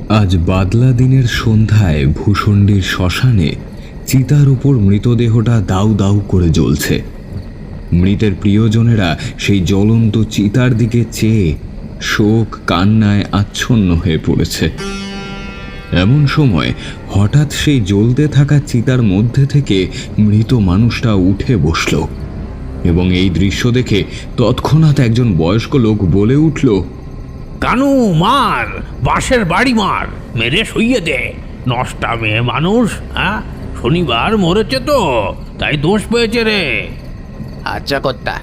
আজ বাদলা দিনের সন্ধ্যায় ভূষণ্ডীর শ্মশানে চিতার উপর মৃতদেহটা দাউ দাউ করে জ্বলছে। মৃতের প্রিয়জনেরা সেই জ্বলন্ত চিতার দিকে চেয়ে শোক কান্নায় আচ্ছন্ন হয়ে পড়েছে। এমন সময় হঠাৎ সেই জ্বলতে থাকা চিতার মধ্যে থেকে মৃত মানুষটা উঠে বসল এবং এই দৃশ্য দেখে তৎক্ষণাৎ একজন বয়স্ক লোক বলে উঠল, কানু মার, বাঁশের বাড়ি মার, মেরে শুইয়ে দে। নষ্টা মেয়ে মানুষ, হ্যাঁ, শনিবার মরেছে তো তাই দোষ পেয়েছে রে। আচ্ছা কর্তা,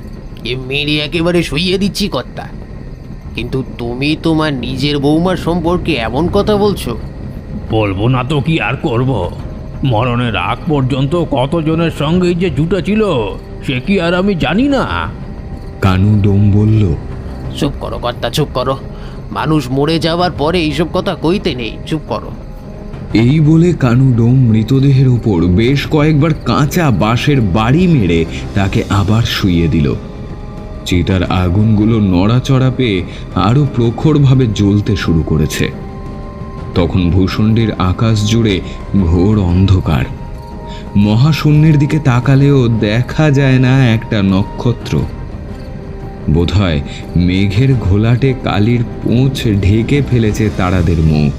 মেরে একেবারে শুইয়ে দিচ্ছি কর্তা, কিন্তু তুমি তোমার নিজের বৌমার সম্পর্কে এমন কথা বলছো। বলবো না তো কি আর করব। মরণের আগ পর্যন্ত কতজনের সঙ্গেই যে জুটেছিল সে কি আর আমি জানি না। কানু ডোম বলল, চুপ করো কর্তা, চুপ করো। মানুষ মরে যাওয়ার পরে এইসব কথা কইতে নেই, চুপ করো। এই বলে কানু ডোম মৃতদেহের উপর বেশ কয়েকবার কাঁচা বাঁশের বাড়ি মেরে তাকে আবার শুইয়ে দিল। চিতার আগুনগুলো নড়াচড়া পেয়ে আরো প্রখরভাবে জ্বলতে শুরু করেছে। তখন ভূষণ্ডীর আকাশ জুড়ে ঘোর অন্ধকার। মহাশূন্যের দিকে তাকালেও দেখা যায় না একটা নক্ষত্র। বোধহয় মেঘের ঘোলাটে কালির পোঁছ ঢেকে ফেলেছে তারাদের মুখ।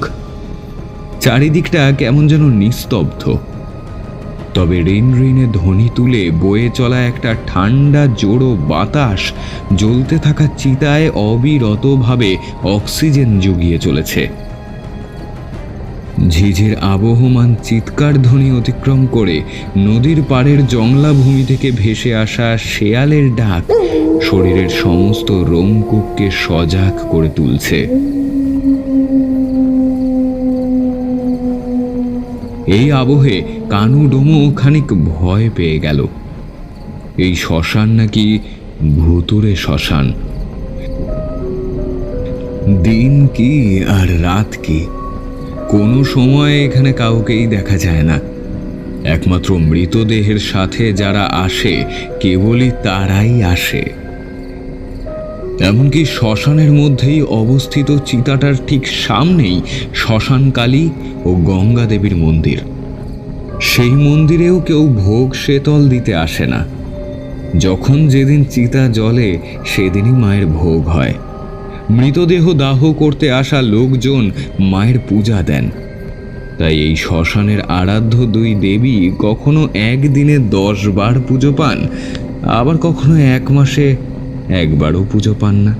চারিদিকটা কেমন যেন নিস্তব্ধ। তবে ঋণ ঋণে ধ্বনি তুলে বয়ে চলা একটা ঠান্ডা জোড়ো বাতাস জ্বলতে থাকা চিতায় অবিরতভাবে অক্সিজেন জুগিয়ে চলেছে। ঝিঝির আবহমান চিৎকার ধ্বনি অতিক্রম করে নদীর পাড়ের জংলা ভূমি থেকে ভেসে আসা শেয়ালের ডাক শরীরের সমস্ত রোমকূপকে সজাগ করে তুলছে। এই আবহে কানু ডোমো খানিক ভয় পেয়ে গেল। এই শ্মশান নাকি ভুতুরে শ্মশান। দিন কি আর রাত কি, কোনো সময় এখানে কাউকেই দেখা যায় না। একমাত্র মৃতদেহের সাথে যারা আসে কেবলই তারাই আসে। এমনকি শ্মশানের মধ্যেই অবস্থিত চিতাটার ঠিক সামনেই শ্মশানকালী ও গঙ্গা দেবীর মন্দির। সেই মন্দিরেও কেউ ভোগ শেতল দিতে আসে না। যখন যেদিন চিতা জ্বলে সেদিনই মায়ের ভোগ হয়। মৃতদেহ দাহ করতে আসা লোকজন মায়ের পূজা দেন। তাই এই শ্মশানের আরাধ্য দুই দেবী কখনো একদিনে 10 বার পুজো পান, আবার কখনো 1 মাসে একবারও পুজো পান না।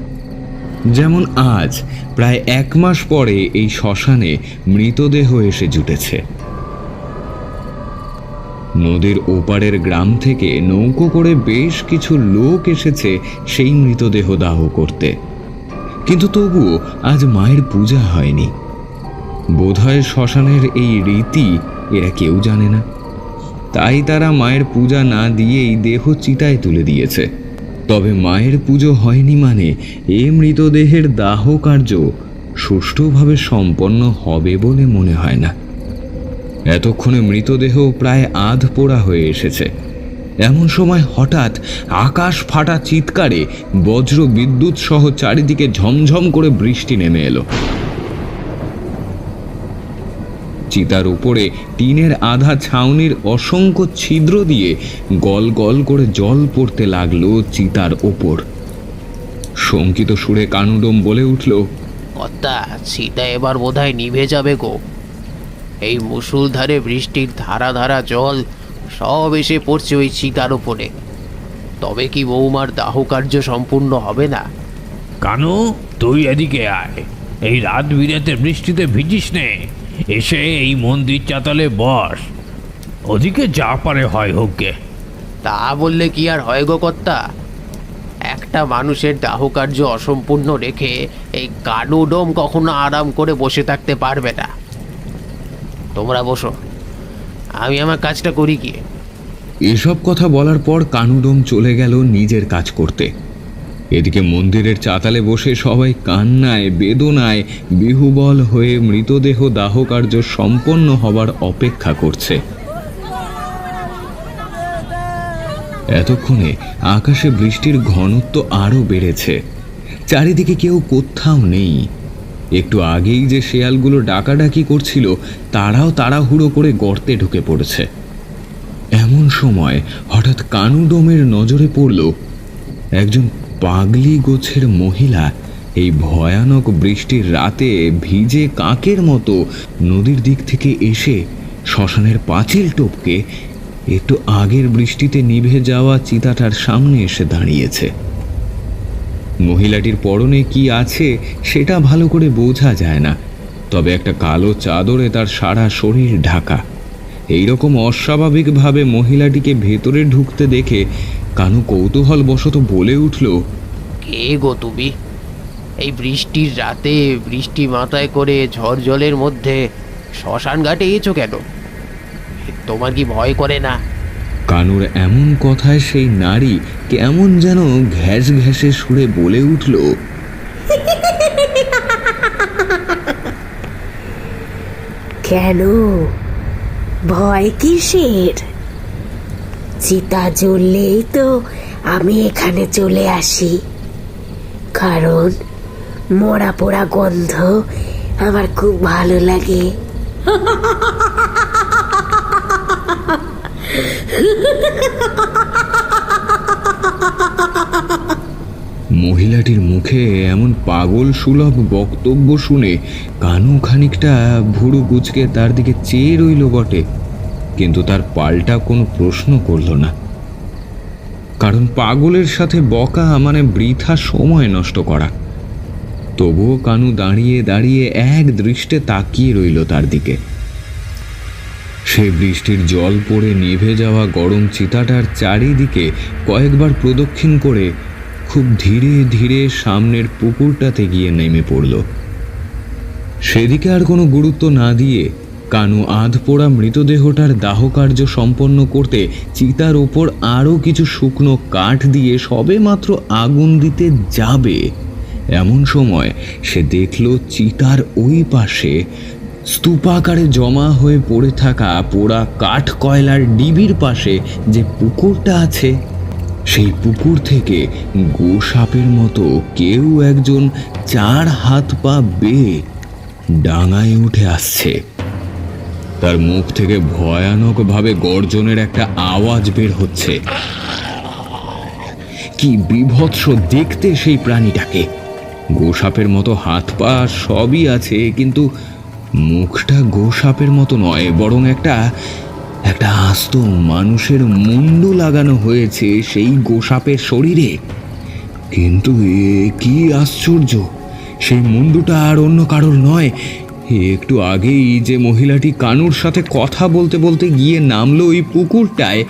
যেমন আজ প্রায় 1 মাস পরে এই শ্মশানে মৃতদেহ এসে জুটেছে। নদীর ওপারের গ্রাম থেকে নৌকো করে বেশ কিছু লোক এসেছে সেই মৃতদেহ দাহ করতে, কিন্তু তবুও আজ মায়ের পূজা হয়নি। বোধহয় শ্মশানের এই রীতি এরা কেউ জানে না, তাই তারা মায়ের পূজা না দিয়েই দেহ চিতায় তুলে দিয়েছে। তবে মায়ের পুজো হয়নি মানে এ মৃতদেহের দাহ কার্য সুষ্ঠুভাবে সম্পন্ন হবে বলে মনে হয় না। এতক্ষণে মৃতদেহ প্রায় আধ পোড়া হয়ে এসেছে। এমন সময় হঠাৎ আকাশ ফাটা চিৎকারে বজ্র বিদ্যুৎ সহ চারিদিকে ঝমঝম করে বৃষ্টি নেমে এলো। চিতার উপরে টিনের আধা ছাউনির অসংখ্য ছিদ্র দিয়ে গল গল করে জল পড়তে লাগলো চিতার ওপর। শঙ্কিত সুরে কানুডোম বলে উঠল, কর্তা, চিতা এবার বোধহয় নিভে যাবে গো। এই মুষলধারে বৃষ্টির ধারা ধারা জল সব এসে পড়ছে ওই চিতার উপরে। তবে কি বৌমার দাহ কার্য সম্পূর্ণ হবে না? কানু, তুই এদিকে আয়। এই রাত বিরেতে বৃষ্টিতে ভিজিস নে, এসে এই মন্দির চাতালে বস। ওদিকে যা পারে হয় হোক গে। তা বললে কি আর হয় গো কর্তা? একটা মানুষের দাহ কার্য অসম্পূর্ণ রেখে এই কানুডোম কখনো আরাম করে বসে থাকতে পারবে না। তোমরা বসো, আমি আমার কাজটা করি গিয়ে। এসব কথা বলার পর কানুডোম চলে গেল নিজের কাজ করতে। এদিকে মন্দিরের চাতালে বসে সবাই কান্নায় বেদনায় বিহুবল হয়ে মৃতদেহ দাহ কার্য সম্পন্ন হবার অপেক্ষা করছে। এতক্ষণে আকাশে বৃষ্টির ঘনত্ব আরো বেড়েছে। চারিদিকে কেউ কোথাও নেই। একটু আগেই যে শেয়ালগুলো ডাকাডাকি করছিল তারাও তাড়াহুড়ো করে গর্তে ঢুকে পড়েছে। এমন সময় হঠাৎ কানুডোমের নজরে পড়ল একজন পাগলি গোছের মহিলা এই ভয়ানক বৃষ্টির রাতে ভিজে কাকের মতো নদীর দিক থেকে এসে শ্মশানের পাঁচিল টপকে একটু আগের বৃষ্টিতে নিভে যাওয়া চিতাটার সামনে এসে দাঁড়িয়েছে। মহিলাটির পরনে কি আছে সেটা ভালো করে বোঝা যায় না, তবে একটা কালো চাদরে তার সারা শরীর ঢাকা। এইরকম অস্বাভাবিকভাবে মহিলাটিকে ভেতরে ঢুকতে দেখে কানু কৌতূহলবশত বলে উঠল, কে গো তুমি? এই বৃষ্টির রাতে বৃষ্টি মাথায় করে ঝড় জলের মধ্যে শ্মশান ঘাটে এসো কেন? তোমার কি ভয় করে না? কানুর এমন কথায় সেই নারী কেমন যেন ঘ্যাস ঘ্যাসে সুরে বলে উঠল, কেন ভয় কিসের? চিতা জ্বললেই তো আমি এখানে চলে আসি, কারণ মরা পোড়া গন্ধ আমার খুব ভালো লাগে। মহিলাটির মুখে এমন পাগল সুলভ বক্তব্য শুনে কানু খানিকটা ভুরু কুঁচকে তার দিকে চেয়ে রইল বটে, কিন্তু তার পাল্টা কোনো প্রশ্ন করল না। কারণ পাগলের সাথে বকা মানে বৃথা সময় নষ্ট করা। তবুও কানু দাঁড়িয়ে দাঁড়িয়ে এক দৃষ্টে তাকিয়ে রইল তার দিকে। সে বৃষ্টির জল পড়ে নিভে যাওয়া গরম চিতাটার চারিদিকে কয়েকবার প্রদক্ষিণ করে খুব ধীরে ধীরে সামনের পুকুরটাতে গিয়ে নেমে পড়ল। সেদিকে আর কোনো গুরুত্ব না দিয়ে কানু আধপোড়া মৃতদেহটার দাহকার্য সম্পন্ন করতে চিতার ওপর আরও কিছু শুকনো কাঠ দিয়ে সবেমাত্র আগুন দিতে যাবে, এমন সময় সে দেখল চিতার ওই পাশে স্তূপাকারে জমা হয়ে পড়ে থাকা পোড়া কাঠ কয়লার ডিবির পাশে যে পুকুরটা আছে, সেই পুকুর থেকে গোসাপের মতো কেউ একজন 4 হাত পা বেয়ে ডাঙায় উঠে আসছে। তার মুখ থেকে ভয়ানকভাবে গর্জনের একটা আওয়াজ বের হচ্ছে। কি বিভৎস দেখতে সেই প্রাণীটাকে! গোসাপের মতো হাত পা সবই আছে, কিন্তু মুখটা গোসাপের মতো নয়, বরং একটা আস্ত মানুষের মুন্ডু লাগানো হয়েছে সেই গোসাপের শরীরে। কিন্তু কি আশ্চর্য, সেই মুন্ডুটা আর অন্য কারোর নয়, একটু আগেই যে মহিলাটি কানুর সাথে কথা বলতে বলতে গিয়ে নামলো ওই পুকুরটায়,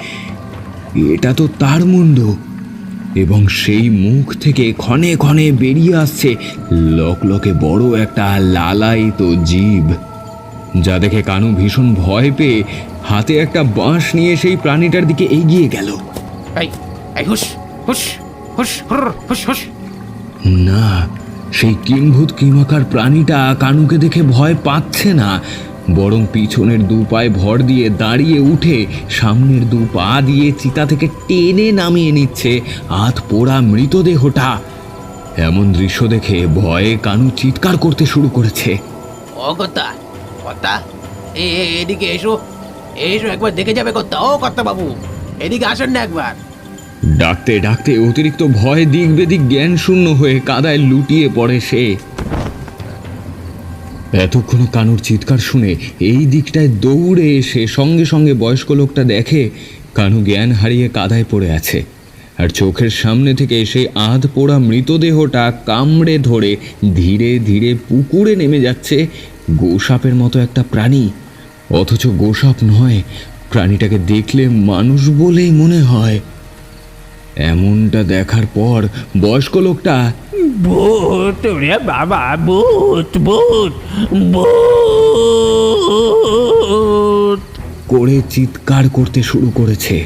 এটা তো তার মুন্ডু। এবং সেই মুখ থেকে ক্ষণে ক্ষণে বেরিয়ে আসছে লকলকে বড় একটা লালায়িত জিভ, যা দেখে কানু ভীষণ ভয় পেয়ে হাতে একটা বাঁশ নিয়ে সেই প্রাণীটার দিকে এগিয়ে গেল। না, সেই কিম্ভূত কিমাকার প্রাণীটা কানুকে দেখে ভয় পাচ্ছে না, বরং পিছনের 2 পায়ে ভর দিয়ে দাঁড়িয়ে উঠে সামনের 2 পা দিয়ে চিতা থেকে টেনে নামিয়ে নিচ্ছে আধ পোড়া মৃতদেহটা। এমন দৃশ্য দেখে ভয়ে কানু চিৎকার করতে শুরু করেছে। ও কর্তা, কর্তা, এদিকে এসো, এসো একবার দেখে যাবে কর্তা। ও কর্তা বাবু, এদিকে আসেন না একবার। ডাকতে ডাকতে অতিরিক্ত ভয় দিক বেদিক জ্ঞান শূন্য হয়ে কাদায় লুটিয়ে পড়ে সে। এতক্ষণ কানুর চিৎকার শুনে এই দিকটায় দৌড়ে এসে সঙ্গে সঙ্গে বয়স্ক লোকটা দেখে কানু জ্ঞান হারিয়ে কাদায় পড়ে আছে, আর চোখের সামনে থেকে সেই আধ পোড়া মৃতদেহটা কামড়ে ধরে ধীরে ধীরে পুকুরে নেমে যাচ্ছে গোসাপের মতো একটা প্রাণী। অথচ গোসাপ নয়, প্রাণীটাকে দেখলে মানুষ বলেই মনে হয়। এমনটা দেখার পর বয়স্ক লোকটা ভূত রে বাবা, ভূত ভূত ভূত করে চিৎকার করতে শুরু করেছে।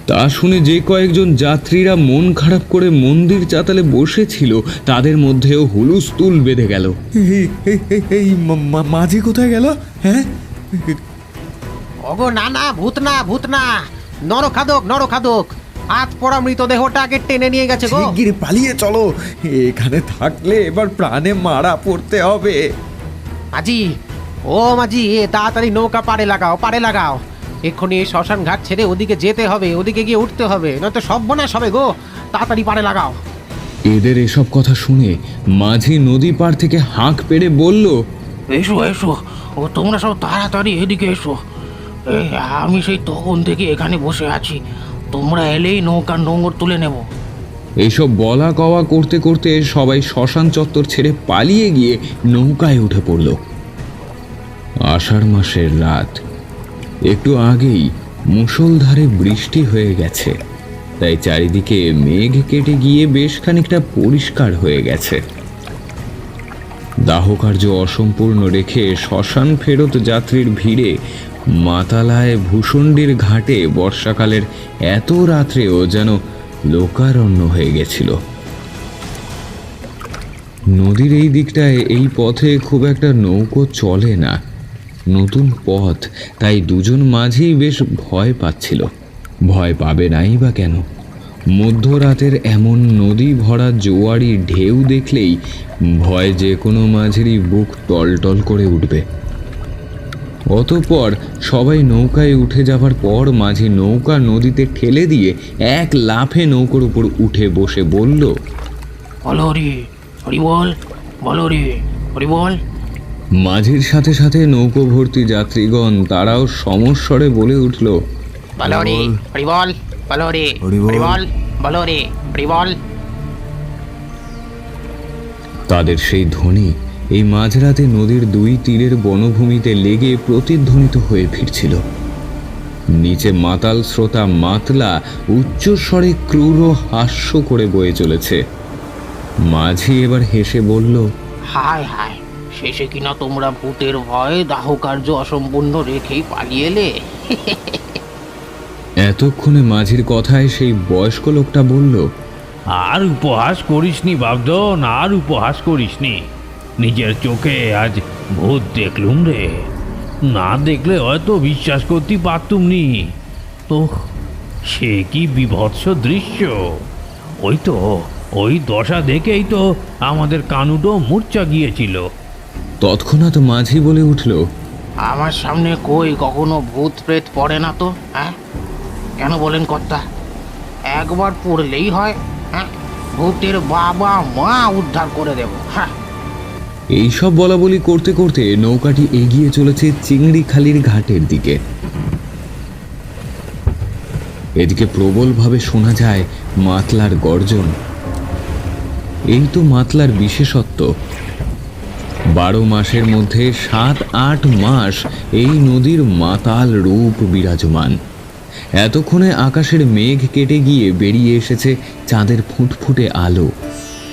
তা শুনে যে কয়েকজন যাত্রীরা মন খারাপ করে মন্দির চাতালে বসেছিল তাদের মধ্যেও হুলুস্থুল বেঁধে গেল। এই মাঝি কোথায় গেল? হ্যাঁ, ওগো না না, ভূত না, ভূত না, নরখাদক, নরখাদক। হাত পড়া মৃতদেহটাকে টেনে নিয়ে গেছে গো। শিগগির পালিয়ে চলো, এখানে থাকলে এবার প্রাণে মারা পড়তে হবে। মাঝি, ও মাঝি, তাড়াতাড়ি নৌকা পাড়ে লাগাও, পাড়ে লাগাও। এক্ষুনি এই শ্মশান ঘাট ছেড়ে ওদিকে যেতে হবে, ওদিকে গিয়ে উঠতে হবে, নয়তো সর্বনাশ হবে গো। তাড়াতাড়ি পাড়ে লাগাও। এদের এসব কথা শুনে মাঝি নদী পাড় থেকে হাঁক পেড়ে বলল, এসো এসো, ও তোমরা সব তাড়াতাড়ি এদিকে এসো। এই আমি সেই তখন থেকে এখানে বসে আছি, তোমরা এলেই নৌকার নোঙর তুলে নেব। এইসব বলা কওয়া করতে করতে সবাই শ্মশান চত্বর ছেড়ে পালিয়ে গিয়ে নৌকায় উঠে পড়ল। আষাঢ় মাসের রাত, একটু আগেই মুষলধারে বৃষ্টি হয়ে গেছে, তাই চারিদিকে মেঘ কেটে গিয়ে বেশ খানিকটা পরিষ্কার হয়ে গেছে। দাহকার্য অসম্পূর্ণ রেখে শ্মশান ফেরত যাত্রীর ভিড়ে মাতালায় ভূষণ্ডির ঘাটে বর্ষাকালের এত রাত্রেও যেন লোকারণ্য হয়ে গেছিল। নদীর এই দিকটায় এই পথে খুব একটা নৌকো চলে না, নতুন পথ, তাই দুজন মাঝি বেশ ভয় পাচ্ছিল। ভয় পাবে নাই বা কেন? মধ্যরাতের এমন নদী ভরা জোয়ারি ঢেউ দেখলেই ভয় যে কোনো মাঝিরই বুক টলটল করে উঠবে। অতঃপর সবাই নৌকায় উঠে যাবার পর মাঝি নৌকা নদীতে ঠেলে দিয়ে এক লাফে নৌকার উপর উঠে বসে বলল, বলো রে হরি বল, বলো রে হরি বল। মাঝির সাথে সাথে নৌকো ভর্তি যাত্রীগণ তারাও সমস্বরে বলে উঠল, বলো রে হরি বল, বলো রে হরি বল, বলো রে হরি বল। তাদের সেই ধ্বনি এই মাঝরাতে নদীর দুই তীরের বনভূমিতে লেগে প্রতিধ্বনিত হয়ে ফিরছিল। নিচে মাতাল শ্রোতা মাতলা উচ্চস্বরে ক্রূর হাস্য করে বয়ে চলেছে। মাঝি এবার হেসে বলল, হায় হায়, শেষে কিনা তোমরা ভূতের ভয়ে দাহকার্য অসম্পূর্ণ রেখেই পালিয়ে এলে। এতক্ষণে মাঝির কথায় সেই বয়স্ক লোকটা বলল, আর উপহাস করিসনি বাবদন, আর উপহাস করিসনি। নিজের চোখে আজ ভূত দেখলুম রে, না দেখলে হয়তো বিশ্বাস করতে পারতুম নি। তো সে কি বিভৎস দৃশ্য! ওই দশা দেখেই তো আমাদের কানুটো মূর্ছা গিয়েছিল। তৎক্ষণাৎ মাঝি বলে উঠল, আমার সামনে কই কখনো ভূত প্রেত পড়ে না তো, হ্যাঁ? কেন বলেন কর্তা? একবার পড়লেই হয়, হ্যাঁ? ভূতের বাবা মা উদ্ধার করে দেব, হ্যাঁ। এইসব বলা বলি করতে করতে নৌকাটি এগিয়ে চলেছে চিংড়িখালির ঘাটের দিকে। এদিকে প্রবলভাবে শোনা যায় মাতলার গর্জন। এই তো মাতলার বিশেষত্ব। 12 মাসের মধ্যে 7-8 মাস এই নদীর মাতাল রূপ বিরাজমান। এতক্ষণে আকাশের মেঘ কেটে গিয়ে বেরিয়ে এসেছে চাঁদের ফুটফুটে আলো।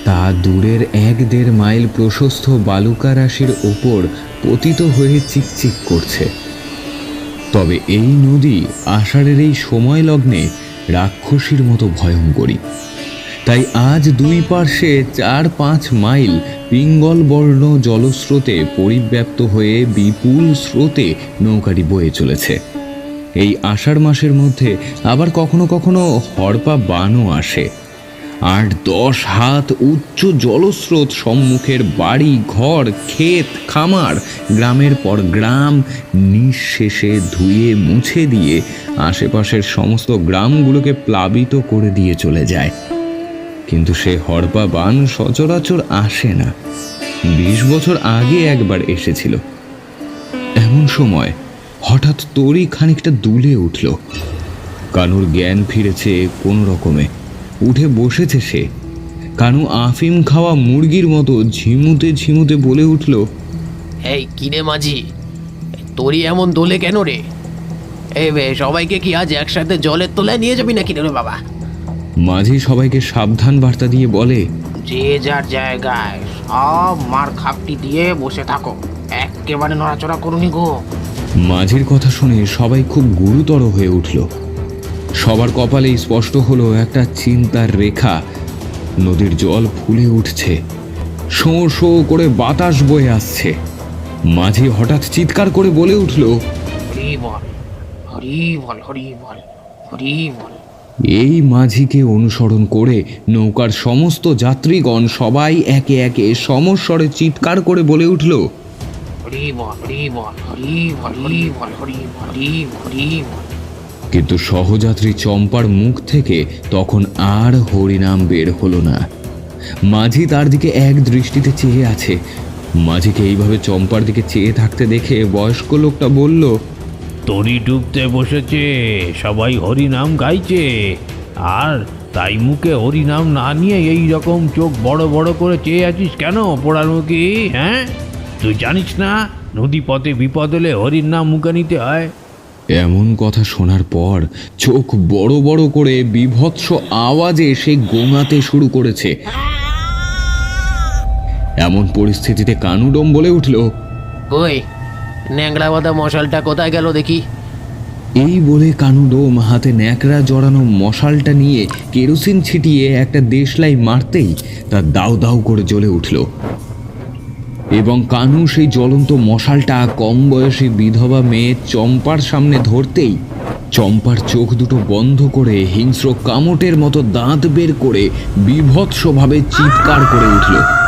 তা দূরের 1-1.5 মাইল প্রশস্ত বালুকা রাশির ওপর পতিত হয়ে চিকচিক করছে। তবে এই নদী আষাঢ়ের এই সময় লগ্নে রাক্ষসীর মতো ভয়ঙ্করী। তাই আজ দুই পার্শ্বে 4-5 মাইল পিঙ্গল বর্ণ জলস্রোতে পরিব্যাপ্ত হয়ে বিপুল স্রোতে নৌকাটি বয়ে চলেছে। এই আষাঢ় মাসের মধ্যে আবার কখনো কখনো হড়পা বানও আসে। 8-10 হাত উচ্চ জলস্রোত সম্মুখের বাড়ি ঘর ক্ষেত খামার গ্রামের পর গ্রাম নিঃশেষে ধুয়ে মুছে দিয়ে আশেপাশের সমস্ত গ্রামগুলোকে প্লাবিত করে দিয়ে চলে যায়। কিন্তু সে হড়পা বান সচরাচর আসে না। 20 বছর আগে একবার এসেছিল। এমন সময় হঠাৎ তরি খানিকটা দুলে উঠল। কানুর জ্ঞান ফিরেছে কোনো রকমে। উঠে বসেছে সে। কানু আফিম খাওয়া মুরগির মতো ঝিমুতে ঝিমুতে বলে উঠল, এই কিরে মাঝি, তোরই এমন দোলে কেন রে? এই বে, সবাইকে কি আজ একসাথে জলের তলায় নিয়ে যাবি নাকি রে বাবা? মাঝি সবাইকে সাবধান বার্তা দিয়ে বলে, যে যার জায়গায় সব মার খাপটি দিয়ে বসে থাকো, একেবারে নড়াচড়া করুনি গো। মাঝির কথা শুনে সবাই খুব গুরুতর হয়ে উঠল। সবার কপালেই স্পষ্ট হলো একটা চিন্তার রেখা। নদীর জল ফুলে উঠছে, শোঁ শোঁ করে বাতাস বয়ে আসছে। মাঝি হঠাৎ চিৎকার করে বলে উঠল, হরি বল, হরি বল, হরি বল, হরি বল। এই মাঝিকে অনুসরণ করে নৌকার সমস্ত যাত্রীগণ সবাই একে একে সমস্বরে চিৎকার করে বলে উঠল, হরি বল, হরি বল, হরি বল, হরি বল, হরি বল, হরি বল, হরি বল। কিন্তু সহযাত্রী চম্পার মুখ থেকে তখন আর হরিনাম বের হলো না। মাঝি তার দিকে এক দৃষ্টিতে চেয়ে আছে। মাঝিকে এইভাবে চম্পার দিকে চেয়ে থাকতে দেখে বয়স্ক লোকটা বলল, তরি ডুবতে বসেছে, সবাই হরিনাম গাইছে, আর তাই মুখে হরিনাম না নিয়ে এই রকম চোখ বড় বড় করে চেয়ে আছিস কেন পোড়ারমুখী? হ্যাঁ, তুই জানিস না নদী পথে বিপদ হলে হরির নাম মুখে নিতে হয়? এমন কথা শোনার পর চোখ বড় বড় করে বীভৎস আওয়াজে সে গোঙাতে শুরু করেছে। এমন পরিস্থিতিতে কানুডোম বলে উঠল, কই ন্যাংড়া বাঁধা মশালটা কোথায় গেল দেখি? এই বলে কানুডোম হাতে ন্যাকড়া জড়ানো মশালটা নিয়ে কেরোসিন ছিটিয়ে একটা দেশলাই মারতেই তা দাউ দাউ করে জ্বলে উঠল এবং কানু সেই জ্বলন্ত মশালটা কম বয়সী বিধবা মেয়ে চম্পার সামনে ধরতেই চম্পার চোখ দুটো বন্ধ করে হিংস্র কামটের মতো দাঁত বের করে বীভৎসভাবে চিৎকার করে উঠল।